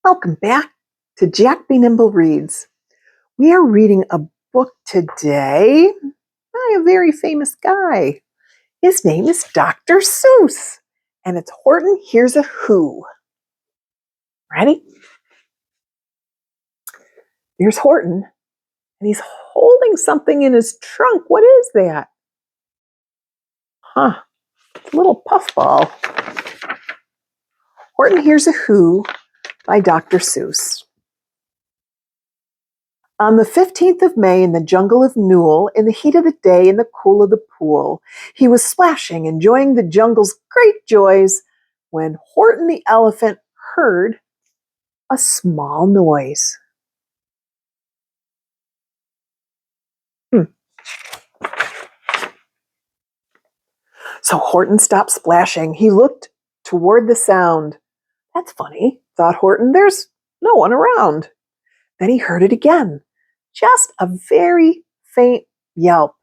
Welcome back to Jack Be Nimble Reads. We are reading a book today by a very famous guy. His name is Dr. Seuss, and it's Horton Hears a Who. Ready? Here's Horton, and he's holding something in his trunk. What is that? It's a little puffball. Horton Hears a Who by Dr. Seuss. On the 15th of May in the jungle of Newell, in the heat of the day, in the cool of the pool, he was splashing, enjoying the jungle's great joys, when Horton the elephant heard a small noise. So Horton stopped splashing. He looked toward the sound. That's funny, thought Horton. There's no one around. Then he heard it again, just a very faint yelp,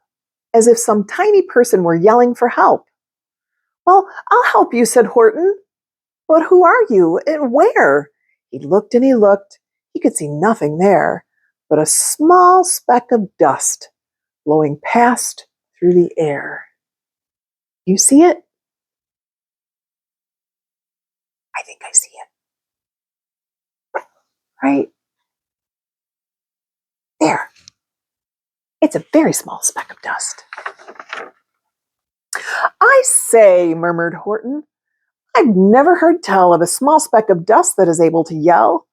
as if some tiny person were yelling for help. Well, I'll help you, said Horton. But who are you and where? He looked and he looked. He could see nothing there but a small speck of dust blowing past through the air. You see it? I think I see it. Right there. It's a very small speck of dust. I say, murmured Horton, I've never heard tell of a small speck of dust that is able to yell.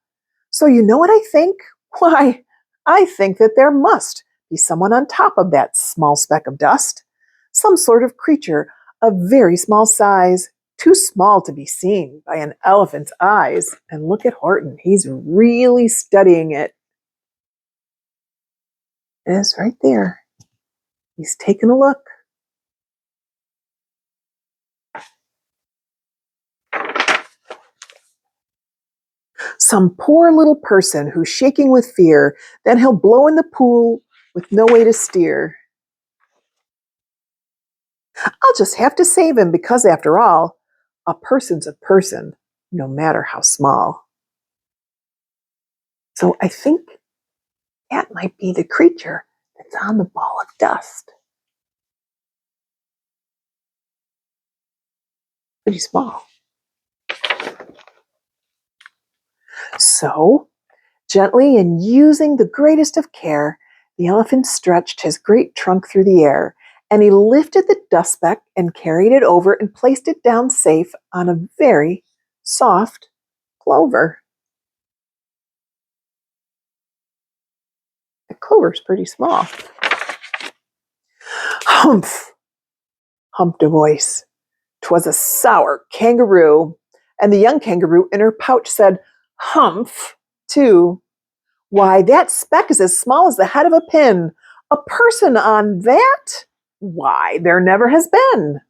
So you know what I think? Why, I think that there must be someone on top of that small speck of dust. Some sort of creature of very small size, too small to be seen by an elephant's eyes. And look at Horton. He's really studying it. It is right there. He's taking a look. Some poor little person who's shaking with fear, then he'll blow in the pool with no way to steer. I'll just have to save him because, after all, a person's a person, no matter how small. So I think that might be the creature that's on the ball of dust. Pretty small. So, gently and using the greatest of care, the elephant stretched his great trunk through the air, and he lifted the dust speck and carried it over and placed it down safe on a very soft clover. The clover's pretty small. Humph, humped a voice. 'Twas a sour kangaroo, and the young kangaroo in her pouch said, humph, too. Why, that speck is as small as the head of a pin. A person on that? Why, there never has been.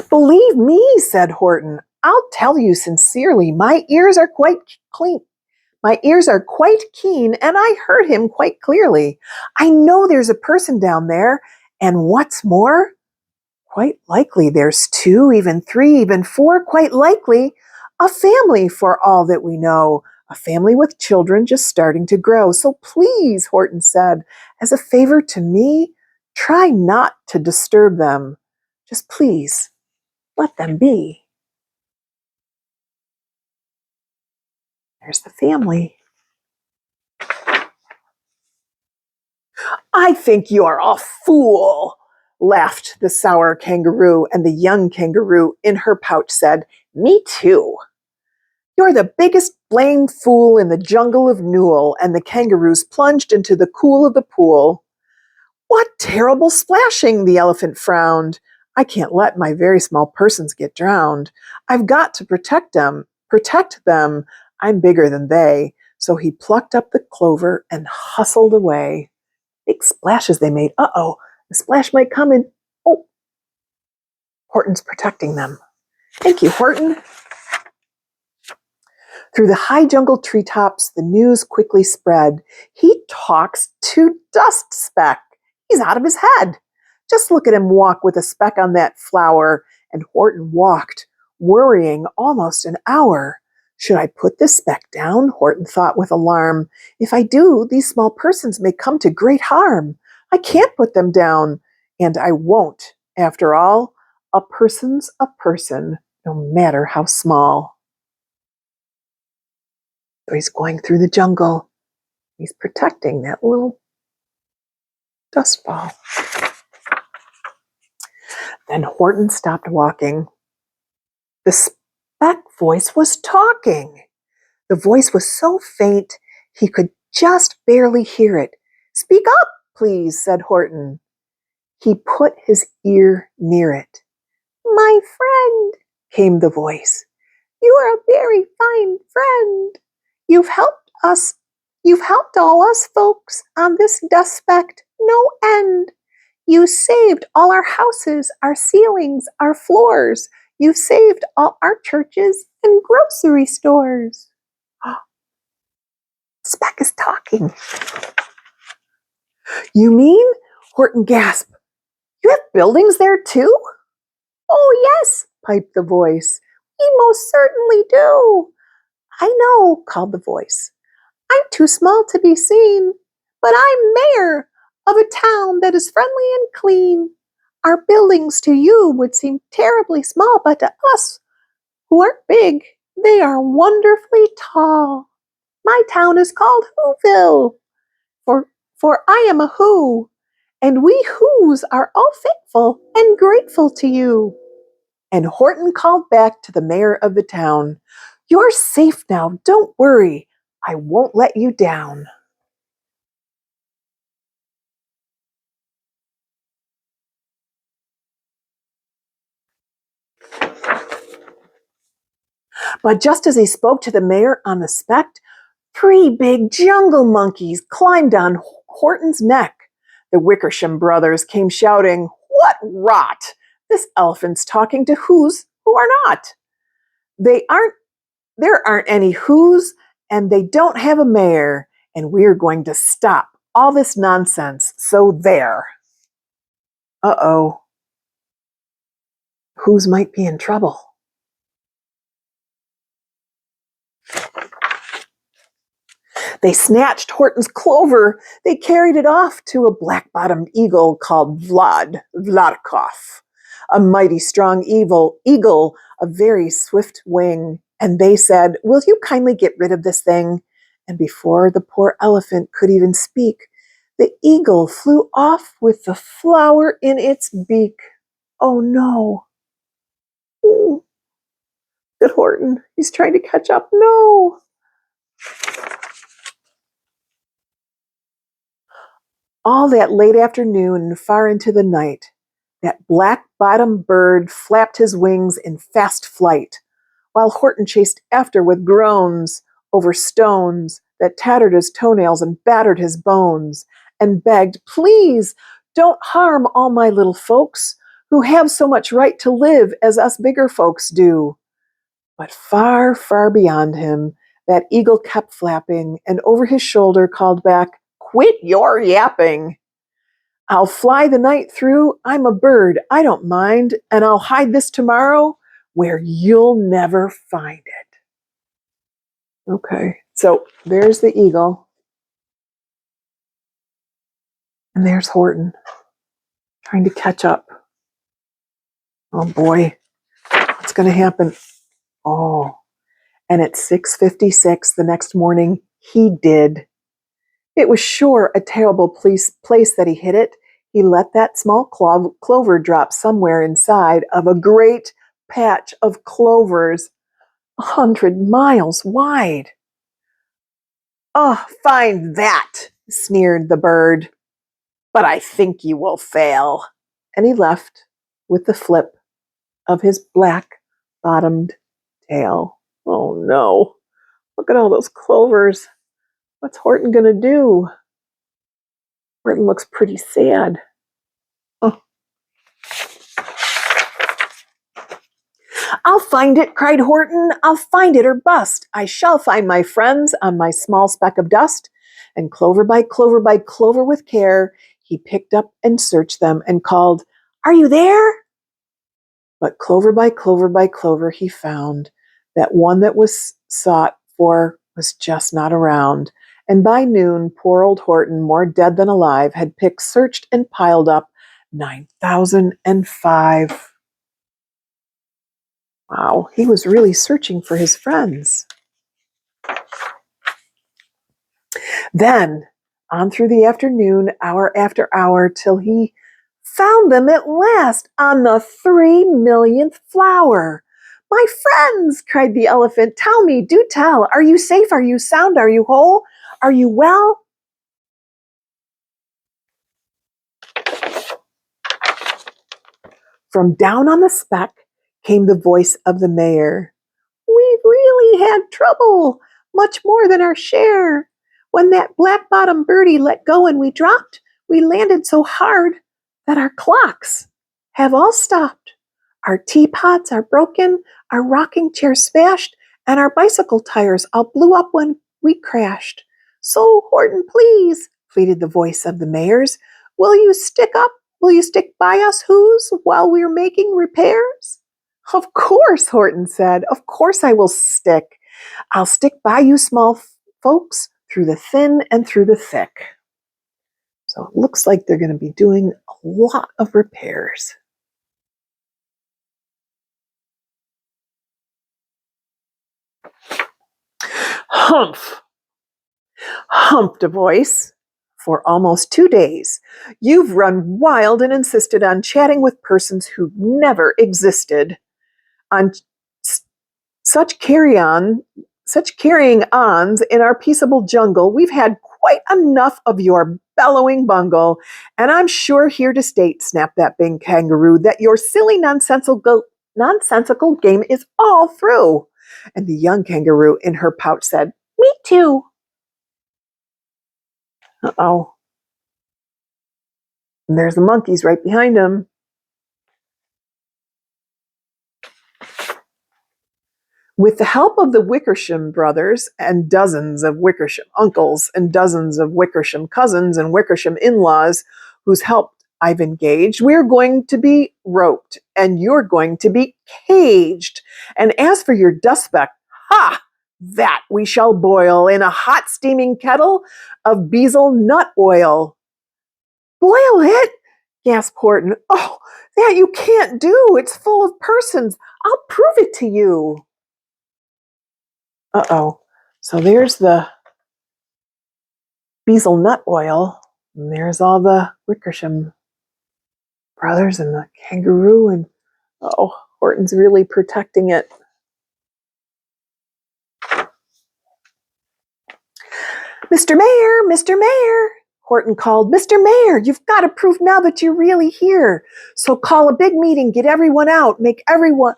Believe me, said Horton, I'll tell you sincerely, my ears are quite clean. My ears are quite keen, and I heard him quite clearly. I know there's a person down there, and what's more, quite likely there's 2, even 3, even 4, quite likely a family for all that we know, a family with children just starting to grow. So please, Horton said, as a favor to me, try not to disturb them. Just please, let them be. There's the family. I think you are a fool, laughed the sour kangaroo, and the young kangaroo in her pouch said, me too. You're the biggest blamed fool in the jungle of Newell, and the kangaroos plunged into the cool of the pool. What terrible splashing, the elephant frowned. I can't let my very small persons get drowned. I've got to protect them. I'm bigger than they. So he plucked up the clover and hustled away. Big splashes they made. Uh-oh, the splash might come in. Oh, Horton's protecting them. Thank you, Horton. Through the high jungle treetops, the news quickly spread. He talks to Dust Speck. He's out of his head. Just look at him walk with a speck on that flower. And Horton walked, worrying almost an hour. Should I put this speck down? Horton thought with alarm. If I do, these small persons may come to great harm. I can't put them down, and I won't. After all, a person's a person, no matter how small. So he's going through the jungle. He's protecting that little dust ball. Then Horton stopped walking. The speck voice was talking. The voice was so faint he could just barely hear it. Speak up, please, said Horton. He put his ear near it. My friend, came the voice. You are a very fine friend. You've helped us. You've helped all us folks on this dust speck no end. You saved all our houses, our ceilings, our floors. You've saved all our churches and grocery stores. Speck is talking. You mean? Horton gasped. You have buildings there too? Oh, yes, piped the voice. We most certainly do. I know, called the voice. I'm too small to be seen, but I'm mayor of a town that is friendly and clean. Our buildings to you would seem terribly small, but to us, who aren't big, they are wonderfully tall. My town is called Whoville, for I am a Who, and we Whos are all thankful and grateful to you. And Horton called back to the mayor of the town, You're safe now, don't worry. I won't let you down. But just as he spoke to the mayor on the speck, 3 big jungle monkeys climbed on Horton's neck. The Wickersham brothers came shouting, What rot! This elephant's talking to Whos who are not. There aren't any Whos, and they don't have a mayor, and we're going to stop all this nonsense. So there. Uh-oh. Whos might be in trouble. They snatched Horton's clover. They carried it off to a black-bottomed eagle called Vladikov, a mighty strong eagle, a very swift wing. And they said, Will you kindly get rid of this thing? And before the poor elephant could even speak, the eagle flew off with the flower in its beak. Oh no. Good Horton. He's trying to catch up. No. All that late afternoon and far into the night, that black-bottomed bird flapped his wings in fast flight, while Horton chased after with groans over stones that tattered his toenails and battered his bones, and begged, Please, don't harm all my little folks, who have so much right to live as us bigger folks do. But far, far beyond him, that eagle kept flapping, and over his shoulder called back, Quit your yapping. I'll fly the night through. I'm a bird. I don't mind. And I'll hide this tomorrow where you'll never find it. Okay. So there's the eagle. And there's Horton trying to catch up. Oh boy. What's going to happen? Oh. And at 6:56 the next morning, he did. It was sure a terrible place that he hid it. He let that small clover drop somewhere inside of a great patch of clovers 100 miles wide. Oh, find that, sneered the bird. But I think you will fail. And he left with the flip of his black-bottomed tail. Oh no, look at all those clovers. What's Horton going to do? Horton looks pretty sad. Oh. I'll find it, cried Horton. I'll find it or bust. I shall find my friends on my small speck of dust. And clover by clover by clover with care, he picked up and searched them and called, "Are you there?" But clover by clover by clover, he found that one that was sought for was just not around. And by noon, poor old Horton, more dead than alive, had picked, searched, and piled up 9,005. Wow, he was really searching for his friends. Then, on through the afternoon, hour after hour, till he found them at last on the 3 millionth flower. "My friends," cried the elephant, "tell me, do tell, are you safe? Are you sound? Are you whole? Are you well?" From down on the speck came the voice of the mayor. "We've really had trouble, much more than our share. When that black-bottomed birdie let go and we dropped, we landed so hard that our clocks have all stopped. Our teapots are broken, our rocking chair smashed, and our bicycle tires all blew up when we crashed. So, Horton, please," pleaded the voice of the mayor's, "will you stick up? Will you stick by us who's while we're making repairs?" "Of course," Horton said. "Of course I will stick. I'll stick by you small folks through the thin and through the thick." So it looks like they're going to be doing a lot of repairs. "Humph!" humped a voice. "For almost 2 days, you've run wild and insisted on chatting with persons who never existed. On such carrying ons in our peaceable jungle, we've had quite enough of your bellowing bungle, and I'm sure here to state," snapped that big kangaroo, "that your silly nonsensical game is all through." And the young kangaroo in her pouch said, "Me too." Uh-oh. And there's the monkeys right behind him. With the help of the Wickersham brothers and dozens of Wickersham uncles and dozens of Wickersham cousins and Wickersham in-laws whose help I've engaged, we're going to be roped and you're going to be caged. And as for your dust speck, ha! That we shall boil in a hot steaming kettle of bezel nut oil. "Boil it?" gasped Horton. "Oh, that you can't do. It's full of persons. I'll prove it to you." Uh-oh. So there's the bezel nut oil, and there's all the Wickersham brothers and the kangaroo, and oh, Horton's really protecting it. "Mr. Mayor, Mr. Mayor," Horton called. "Mr. Mayor, you've got to prove now that you're really here. So call a big meeting, get everyone out, make every who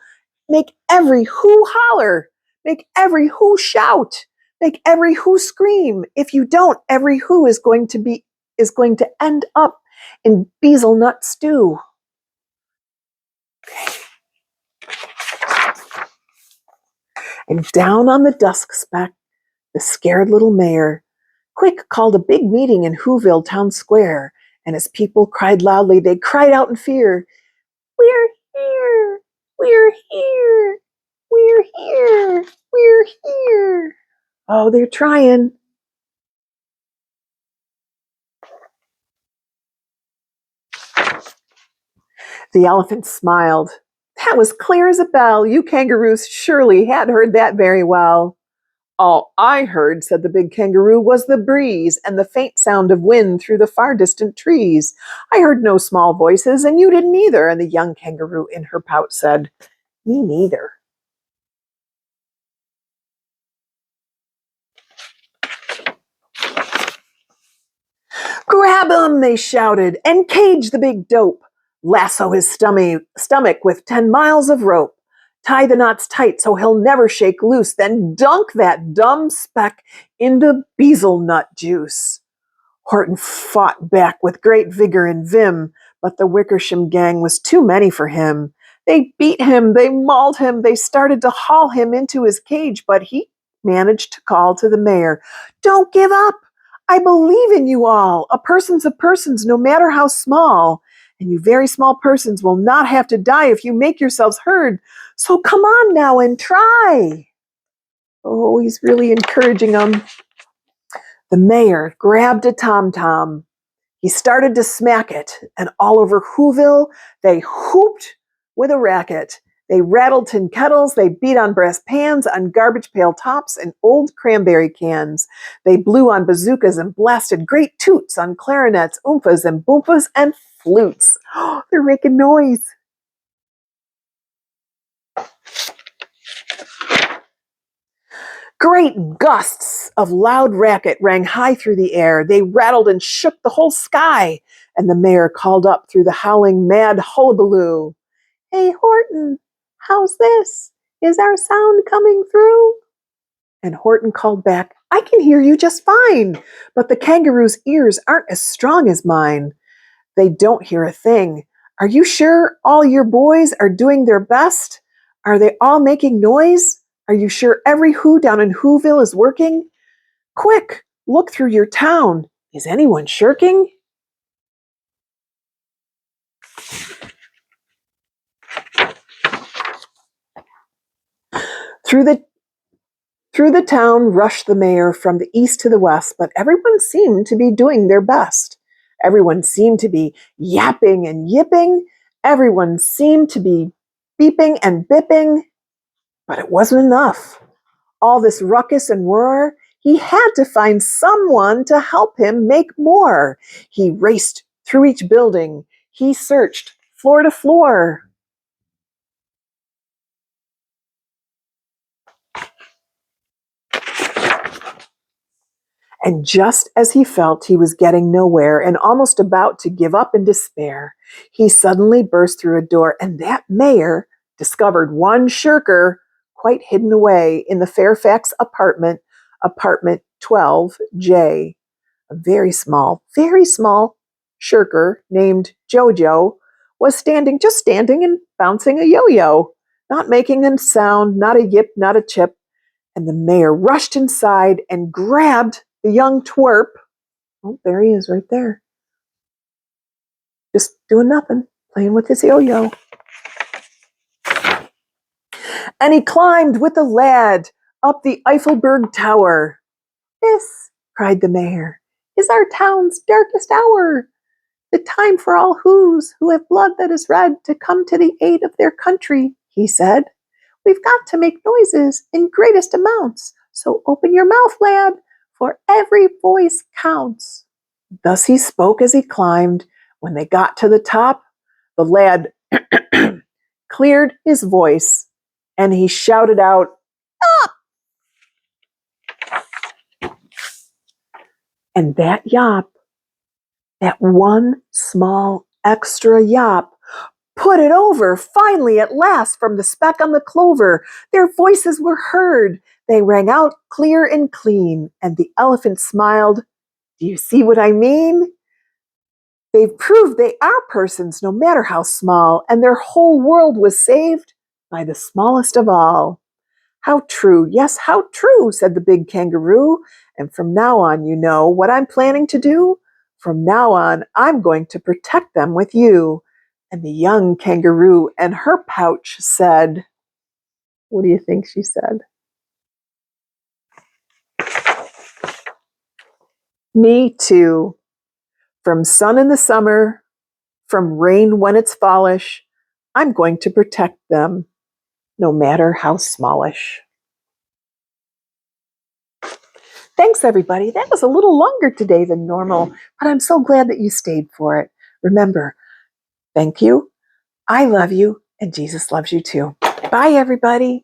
holler, make every who shout, make every who scream. If you don't, every who is going to end up in bezel nut stew." And down on the dusk speck, the scared little mayor, quick, called a big meeting in Whoville Town Square, and as people cried loudly, they cried out in fear, "We're here! We're here! We're here! We're here!" Oh, they're trying. The elephant smiled. "That was clear as a bell. You kangaroos surely had heard that very well." "All I heard," said the big kangaroo, "was the breeze and the faint sound of wind through the far distant trees. I heard no small voices, and you didn't either." And the young kangaroo in her pouch said, "Me neither." "Grab him," they shouted, "and cage the big dope. Lasso his stomach with 10 miles of rope. Tie the knots tight so he'll never shake loose. Then dunk that dumb speck into bezel nut juice." Horton fought back with great vigor and vim, but the Wickersham gang was too many for him. They beat him, they mauled him, they started to haul him into his cage, but he managed to call to the mayor, "Don't give up. I believe in you all. A person's a person's, no matter how small. And you very small persons will not have to die if you make yourselves heard. So come on now and try. Oh, he's really encouraging them. The mayor grabbed a tom-tom. He started to smack it, and all over Whoville, they whooped with a racket. They rattled tin kettles, they beat on brass pans, on garbage pail tops, and old cranberry cans. They blew on bazookas and blasted great toots on clarinets, oomphas, and boomphas, and flutes. Oh, they're making noise. Great gusts of loud racket rang high through the air. They rattled and shook the whole sky. And the mayor called up through the howling mad hullabaloo. Hey, Horton, how's this? Is our sound coming through? And Horton called back, I can hear you just fine, but the kangaroo's ears aren't as strong as mine. They don't hear a thing. Are you sure all your boys are doing their best? Are they all making noise? Are you sure every who down in Whoville is working? Quick, look through your town. Is anyone shirking? Through the town rushed the mayor from the east to the west, but everyone seemed to be doing their best. Everyone seemed to be yapping and yipping. Everyone seemed to be beeping and bipping, but it wasn't enough. All this ruckus and roar, he had to find someone to help him make more. He raced through each building. He searched floor to floor. And just as he felt he was getting nowhere and almost about to give up in despair, he suddenly burst through a door, and that mayor discovered one shirker quite hidden away in the Fairfax apartment 12J. A very small shirker named Jojo was just standing and bouncing a yo-yo, not making a sound, not a yip, not a chip. And the mayor rushed inside and grabbed the young twerp. Oh, there he is right there. Just doing nothing, playing with his yo-yo. And he climbed with the lad up the Eiffelberg Tower. This, cried the mayor, is our town's darkest hour. The time for all who have blood that is red to come to the aid of their country, he said. We've got to make noises in greatest amounts, so open your mouth, lad, for every voice counts. Thus he spoke as he climbed. When they got to the top, the lad cleared his voice, and he shouted out, Up! And that yop, that one small extra yop, put it over, finally, at last, from the speck on the clover. Their voices were heard. They rang out clear and clean, and the elephant smiled. Do you see what I mean? They've proved they are persons, no matter how small, and their whole world was saved by the smallest of all. How true, yes, how true, said the big kangaroo. And from now on, you know what I'm planning to do? From now on, I'm going to protect them with you. And the young kangaroo and her pouch said, what do you think she said? Me too. From sun in the summer, from rain when it's fallish, I'm going to protect them, no matter how smallish. Thanks, everybody. That was a little longer today than normal, but I'm so glad that you stayed for it. Remember, thank you, I love you, and Jesus loves you too. Bye, everybody.